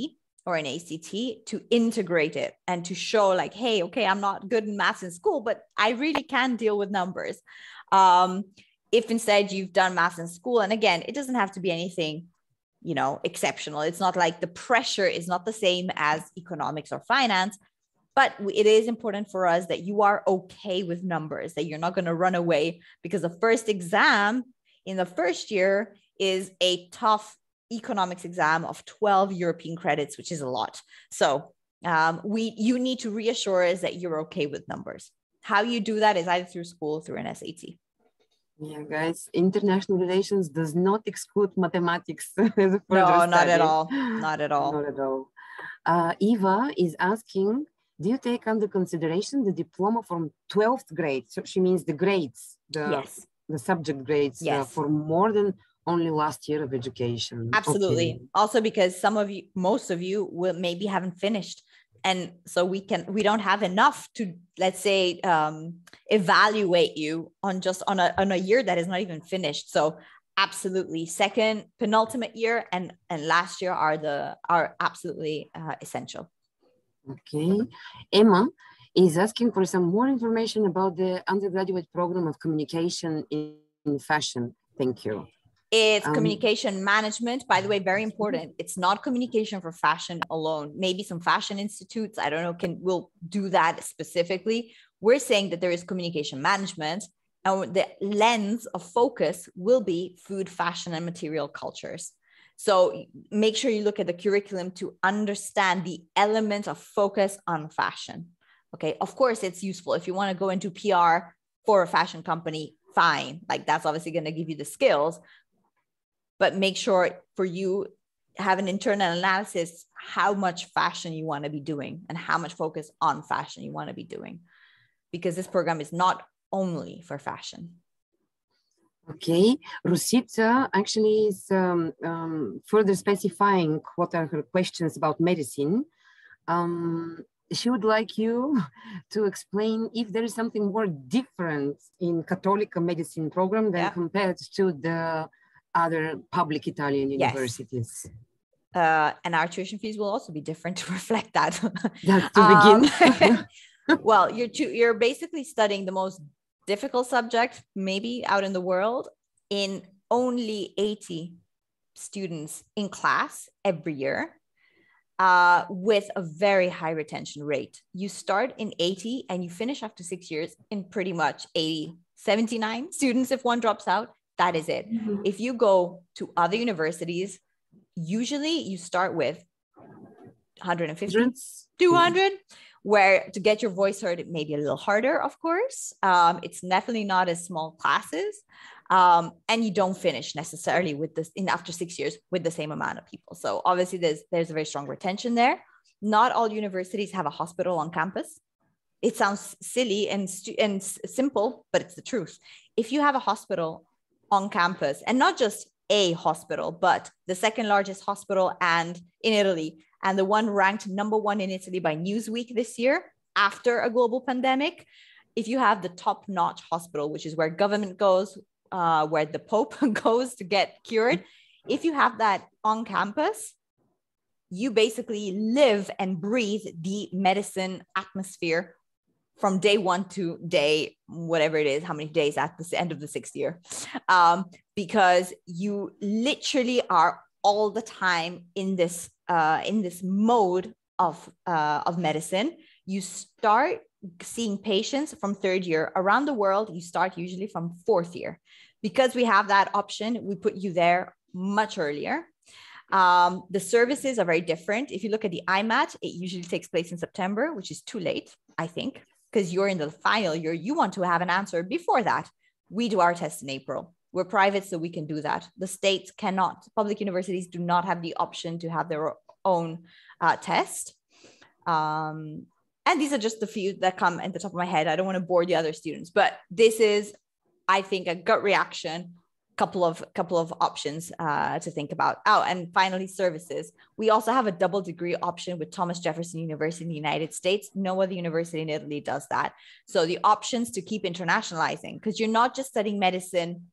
or an ACT to integrate it and to show like, hey, okay, I'm not good in maths in school, but I really can deal with numbers. If instead you've done maths in school, and again, it doesn't have to be anything, exceptional. It's not like the pressure is not the same as economics or finance, but it is important for us that you are okay with numbers, that you're not going to run away, because the first exam in the first year is a tough economics exam of 12 European credits, which is a lot. So you need to reassure us that you're okay with numbers. How you do that is either through school or through an SAT. Yeah, guys, international relations does not exclude mathematics as a further No, study. not at all. Not at all. Not at all. Eva is asking, do you take under consideration the diploma from 12th grade? So she means the grades, the subject grades for more than only last year of education. Absolutely. Okay. Also because most of you will maybe haven't finished. And so we don't have enough to, let's say, evaluate you on a year that is not even finished. So Absolutely. Second, penultimate year and last year are absolutely essential. Okay. Emma is asking for some more information about the undergraduate program of communication in fashion. Thank you. It's communication management, by the way, very important. It's not communication for fashion alone. Maybe some fashion institutes, I don't know, will do that specifically. We're saying that there is communication management, and the lens of focus will be food, fashion, and material cultures. So make sure you look at the curriculum to understand the element of focus on fashion. Okay, of course, it's useful if you want to go into PR for a fashion company, fine. Like that's obviously going to give you the skills, but make sure for you have an internal analysis how much fashion you want to be doing and how much focus on fashion you want to be doing, because this program is not only for fashion. Okay, Rosita actually is further specifying what are her questions about medicine. She would like you to explain if there is something more different in Cattolica medicine program than compared to the other public Italian universities. Yes. And our tuition fees will also be different to reflect that. That's to begin. Well, you're basically studying the most difficult subject maybe out in the world in only 80 students in class every year, with a very high retention rate. You start in 80 and you finish after 6 years in pretty much 80, 79 students. If one drops out, that is it. Mm-hmm. If you go to other universities, usually you start with 150, 200, where to get your voice heard, it may be a little harder, of course. It's definitely not as small classes. And you don't finish necessarily with this after 6 years with the same amount of people. So obviously there's a very strong retention there. Not all universities have a hospital on campus. It sounds silly and simple, but it's the truth. If you have a hospital on campus, and not just a hospital, but the second largest hospital in Italy, and the one ranked #1 in Italy by Newsweek this year after a global pandemic, if you have the top-notch hospital, which is where government goes, where the Pope goes to get cured, if you have that on campus, you basically live and breathe the medicine atmosphere from day 1 to day, whatever it is, how many days at the end of the 6th year, because you literally are all the time in this mode of medicine. You start seeing patients from 3rd year around the world. You start usually from 4th year. Because we have that option, we put you there much earlier. The services are very different. If you look at the IMAT, it usually takes place in September, which is too late, I think, because you're in the final year. You want to have an answer before that. We do our test in April. We're private, so we can do that. The states cannot. Public universities do not have the option to have their own test. And these are just the few that come at the top of my head. I don't want to bore the other students, but this is, I think, a gut reaction, couple of options to think about. Oh, and finally, services. We also have a double degree option with Thomas Jefferson University in the United States. No other university in Italy does that. So the options to keep internationalizing, because you're not just studying medicine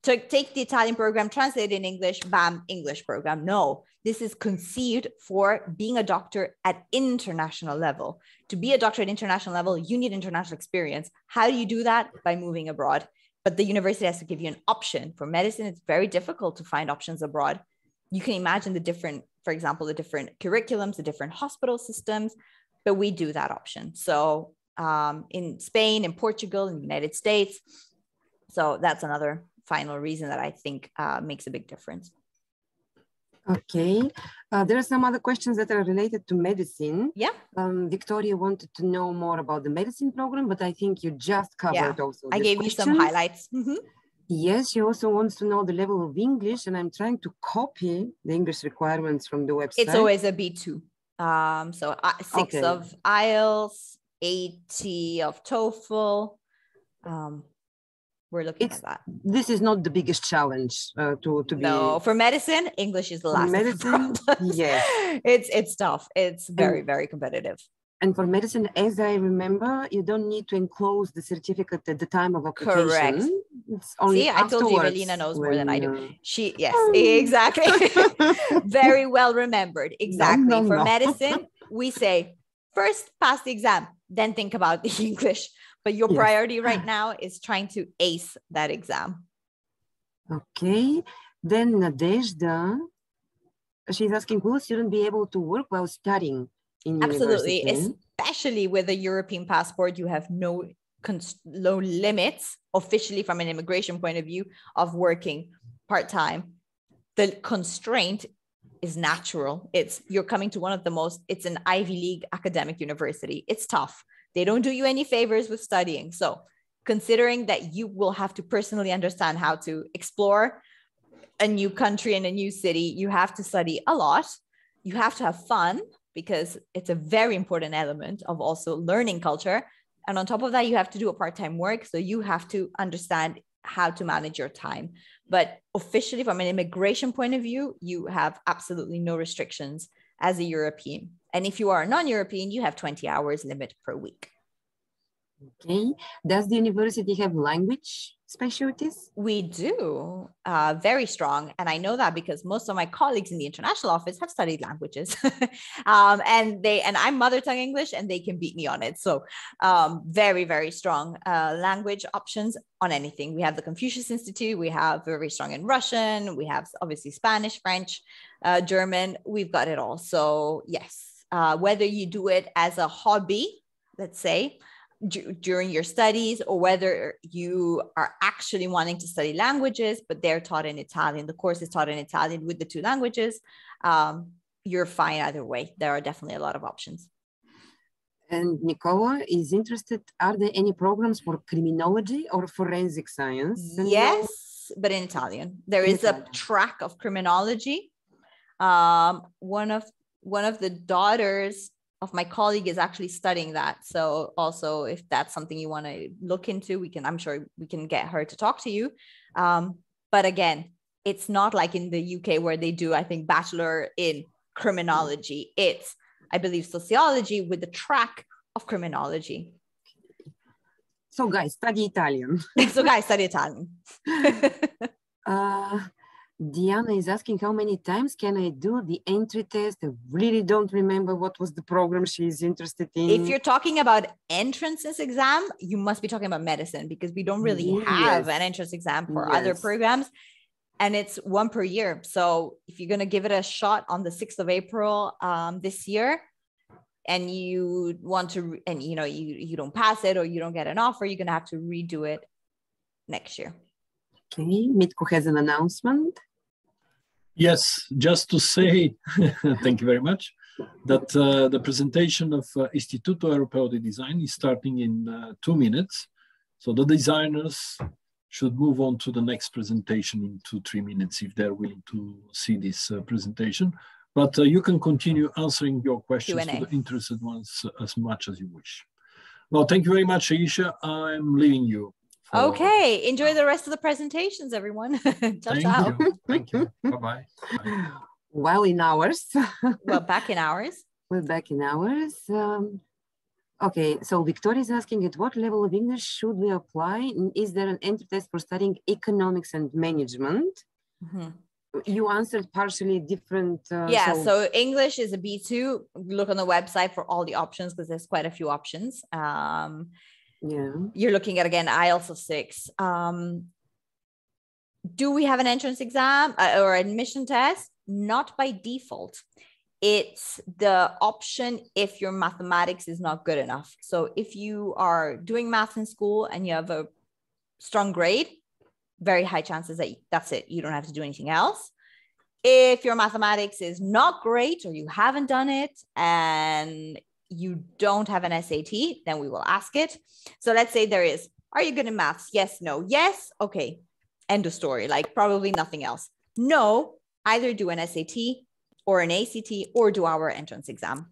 to take the Italian program, translate it in English, bam, English program. No, this is conceived for being a doctor at international level. To be a doctor at international level, you need international experience. How do you do that? By moving abroad. But the university has to give you an option. For medicine, it's very difficult to find options abroad. You can imagine for example, the different curriculums, the different hospital systems, but we do that option. So in Spain, in Portugal, in the United States. So that's another final reason that I think makes a big difference. Okay, there are some other questions that are related to medicine. Yeah. Victoria wanted to know more about the medicine program, but I think you just covered also. I gave you some highlights. Mm-hmm. Yes, she also wants to know the level of English, and I'm trying to copy the English requirements from the website. It's always a B2. So 6 of IELTS, 80 of TOEFL. We're looking at that. This is not the biggest challenge to be. No, for medicine, English is the last. Medicine, yes. It's tough. It's very competitive. And for medicine, as I remember, you don't need to enclose the certificate at the time of application. Correct. It's only See, I told you afterwards Evelina knows more than I do. when, Yes, exactly. Very well remembered. Exactly. no, For no. medicine, we say first pass the exam, then think about the English. But your Yes. priority right now is trying to ace that exam. Okay. Then Nadezhda, she's asking, will a student be able to work while studying in Absolutely. university? Especially with a European passport, you have no limits officially from an immigration point of view of working part-time. The constraint is natural. You're coming to one of the it's an Ivy League academic university. It's tough. They don't do you any favors with studying. So considering that you will have to personally understand how to explore a new country and a new city, you have to study a lot. You have to have fun because it's a very important element of also learning culture. And on top of that, you have to do a part-time work. So you have to understand how to manage your time. But officially, from an immigration point of view, you have absolutely no restrictions as a European. And if you are a non-European, you have 20 hours limit per week. Okay. Does the university have language specialties? We do, very strong. And I know that because most of my colleagues in the international office have studied languages. and I'm mother tongue English and they can beat me on it. So very, very strong language options on anything. We have the Confucius Institute. We have very strong in Russian. We have obviously Spanish, French, German. We've got it all. So yes, whether you do it as a hobby, let's say, during your studies, or whether you are actually wanting to study languages, but they're taught in Italian, the course is taught in Italian with the two languages, you're fine either way. There are definitely a lot of options. And Nicola is interested, are there any programs for criminology or forensic science? Yes, but in Italian. There is a track of criminology. One of the daughters of my colleague is actually studying that. So also if that's something you want to look into, I'm sure we can get her to talk to you. But again, it's not like in the UK where they do, I think, Bachelor in criminology. It's, I believe, sociology with the track of criminology. So guys, study Italian. Diana is asking how many times can I do the entry test? I really don't remember what was the program she's interested in. If you're talking about entrances exam, you must be talking about medicine because we don't really have an entrance exam for other programs. And it's one per year. So if you're going to give it a shot on the 6th of April this year, and you want to, and you don't pass it or you don't get an offer, you're going to have to redo it next year. Okay, Mitko has an announcement. Yes, just to say, thank you very much, that the presentation of Istituto Europeo di Design is starting in 2 minutes. So the designers should move on to the next presentation in 2-3 minutes if they're willing to see this presentation. But you can continue answering your questions to the interested ones as much as you wish. Well, thank you very much, Aisha. I'm leaving you. Okay, enjoy the rest of the presentations, everyone. Ciao. Thank you. Bye-bye. Well, in hours. Well, back in hours. We're back in hours. Okay, so Victoria is asking, at what level of English should we apply? Is there an entry test for studying economics and management? Mm-hmm. You answered partially different. So English is a B2. Look on the website for all the options because there's quite a few options. You're looking at, again, IELTS of 6. Do we have an entrance exam or admission test? Not by default. It's the option if your mathematics is not good enough. So if you are doing math in school and you have a strong grade, very high chances that that's it. You don't have to do anything else. If your mathematics is not great or you haven't done it and you don't have an SAT, then we will ask it. So let's say there is, are you good in maths? Yes, no, yes. Okay. End of story. Like probably nothing else. No, either do an SAT or an ACT or do our entrance exam.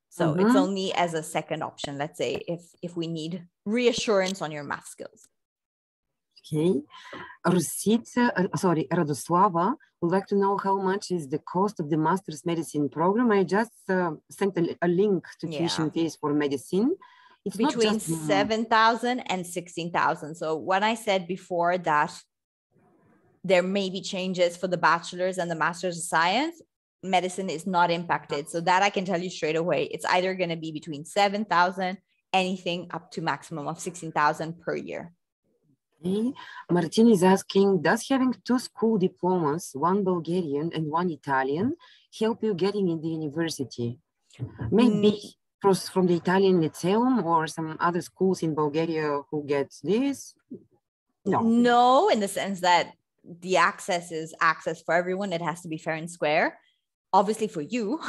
So it's only as a second option, let's say, if we need reassurance on your math skills. Okay. Radoslava would like to know how much is the cost of the master's medicine program. I just sent a link to tuition fees for medicine. It's not between just 7,000 and 16,000. So when I said before that there may be changes for the bachelor's and the master's of science, medicine is not impacted. So that I can tell you straight away. It's either going to be between 7,000, anything up to maximum of 16,000 per year. Okay. Martin is asking, does having two school diplomas, one Bulgarian and one Italian, help you getting in the university? Maybe from the Italian Lyceum or some other schools in Bulgaria who gets this? No. No, in the sense that the access is access for everyone. It has to be fair and square. Obviously for you,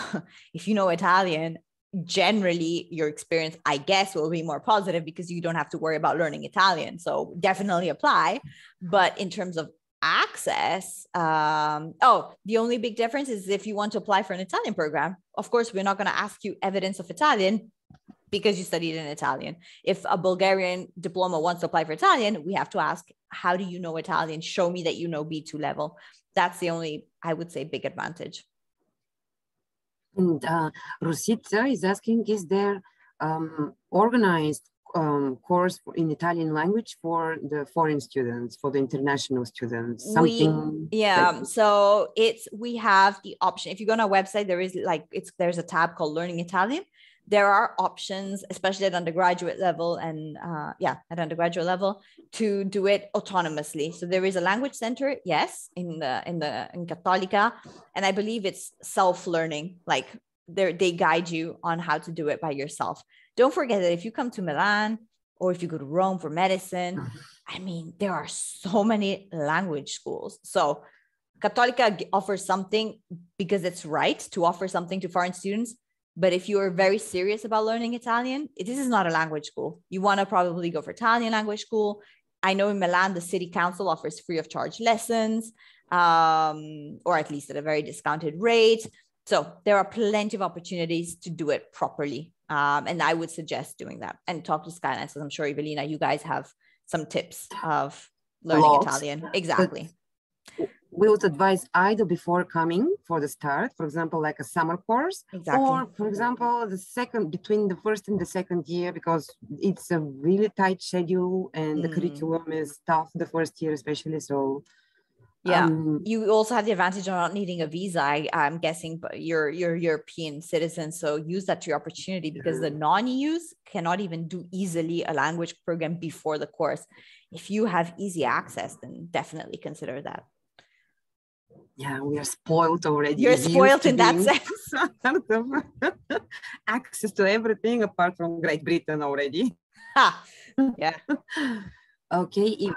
if you know Italian, generally your experience, I guess, will be more positive because you don't have to worry about learning Italian. So definitely apply. But in terms of access, the only big difference is if you want to apply for an Italian program. Of course, we're not going to ask you evidence of Italian because you studied in Italian. If a Bulgarian diploma wants to apply for Italian, we have to ask, how do you know Italian? Show me that you know B2 level. That's the only, I would say, big advantage. And Rosita is asking, is there organized course in Italian language for the foreign students, for the international students? So we have the option. If you go on our website, there's a tab called Learning Italian. There are options, especially at undergraduate level and to do it autonomously. So there is a language center, yes, in Cattolica, and I believe it's self-learning. Like they guide you on how to do it by yourself. Don't forget that if you come to Milan or if you go to Rome for medicine, I mean, there are so many language schools. So Cattolica offers something because it's right to offer something to foreign students. But if you are very serious about learning Italian, this is not a language school. You want to probably go for Italian language school. I know in Milan, the city council offers free of charge lessons, or at least at a very discounted rate. So there are plenty of opportunities to do it properly. And I would suggest doing that and talk to Skyline. So I'm sure, Evelina, you guys have some tips of learning Italian. Exactly. We would advise either before coming for the start, for example, like a summer course, or for example, between the first and the second year, because it's a really tight schedule and the curriculum is tough the first year, especially. So you also have the advantage of not needing a visa. I'm guessing you're European citizen, so use that to your opportunity because the non-EUs cannot even do easily a language program before the course. If you have easy access, then definitely consider that. Yeah, we are spoiled already. You're spoiled in that sense. Access to everything apart from Great Britain already. Yeah. Okay.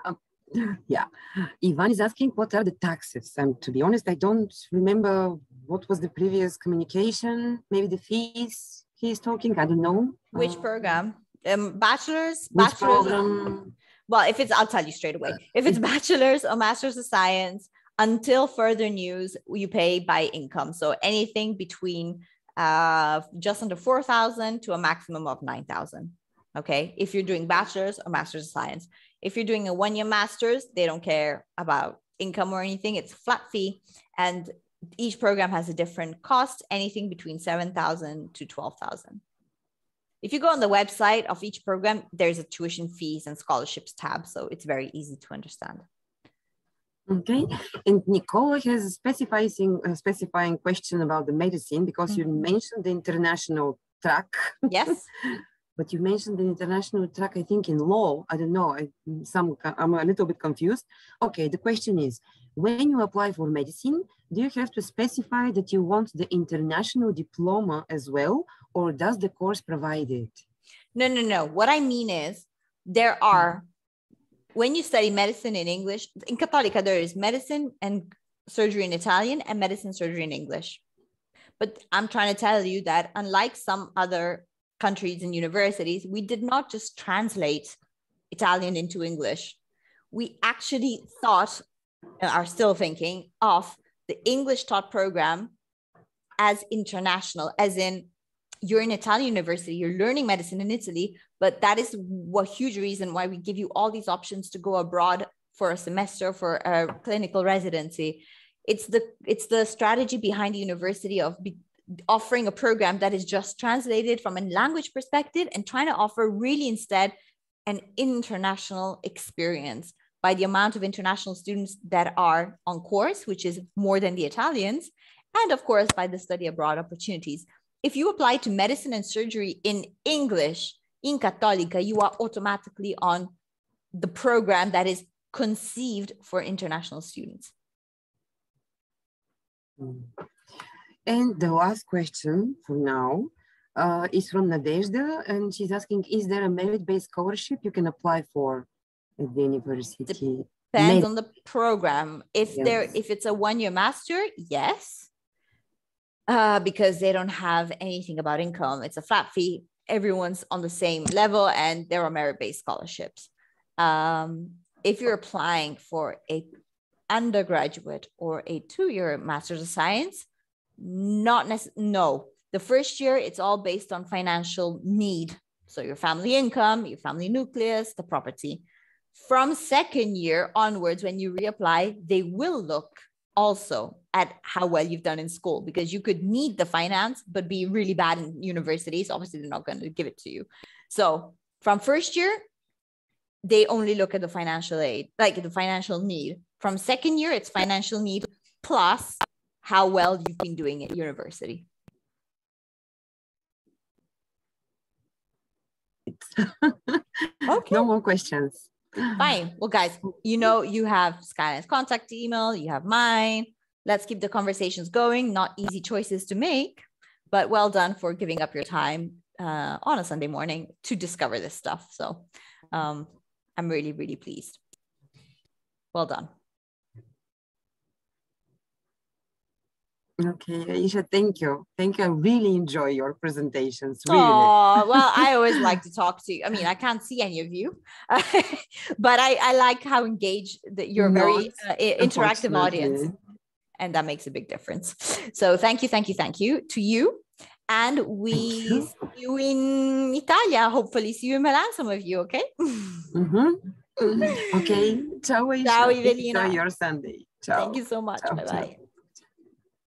Ivan is asking, what are the taxes? And to be honest, I don't remember what was the previous communication. Maybe the fees he's talking. I don't know. Which program? Bachelor's? Which program? Well, I'll tell you straight away. If it's bachelor's or master's of science, until further news, you pay by income. So anything between just under 4,000 to a maximum of 9,000. Okay. If you're doing bachelor's or master's of science, if you're doing a 1-year master's, they don't care about income or anything. It's a flat fee. And each program has a different cost, anything between 7,000 to 12,000. If you go on the website of each program, there's a tuition fees and scholarships tab. So it's very easy to understand. Okay, and Nicola has a specifying question about the medicine because you mentioned the international track. Yes. But you mentioned the international track, I think in law. I don't know, I'm a little bit confused. Okay, the question is, when you apply for medicine, do you have to specify that you want the international diploma as well, or does the course provide it? No. What I mean is there are, when you study medicine in English, in Cattolica, there is medicine and surgery in Italian and medicine surgery in English. But I'm trying to tell you that unlike some other countries and universities, we did not just translate Italian into English. We actually thought, and are still thinking, of the English taught program as international, as in you're in Italian university, you're learning medicine in Italy, but that is a huge reason why we give you all these options to go abroad for a semester, for a clinical residency. It's the strategy behind the university of offering a program that is just translated from a language perspective and trying to offer really instead an international experience by the amount of international students that are on course, which is more than the Italians, and of course, by the study abroad opportunities. If you apply to medicine and surgery in English in Cattolica, you are automatically on the program that is conceived for international students. And the last question for now is from Nadezhda, and she's asking, is there a merit-based scholarship you can apply for at the university? Depends on the program. If it's a one-year master, yes, because they don't have anything about income. It's a flat fee. Everyone's on the same level, and there are merit-based scholarships. If you're applying for a undergraduate or a 2-year Master's of Science, no. The first year, it's all based on financial need. So your family income, your family nucleus, the property. From second year onwards, when you reapply, they will look also at how well you've done in school, because you could need the finance, but be really bad in universities. Obviously, they're not going to give it to you. So from first year, they only look at the financial aid, like the financial need. From second year, it's financial need plus how well you've been doing at university. Okay. No more questions. Fine. Well, guys, you know, you have Skyline's contact email, you have mine. Let's keep the conversations going. Not easy choices to make, but well done for giving up your time on a Sunday morning to discover this stuff. So I'm really, really pleased. Well done. Okay, Aisha, thank you. Thank you. I really enjoy your presentations. Really. Oh, well, I always like to talk to you. I mean, I can't see any of you, but I like how engaged that you're a very interactive audience, and that makes a big difference. So thank you to you. And we see you in Italia. Hopefully see you in Milan, some of you, okay? Okay. Ciao, Aisha. Ciao, Evelina. Enjoy your Sunday. Ciao. Thank you so much. Bye-bye.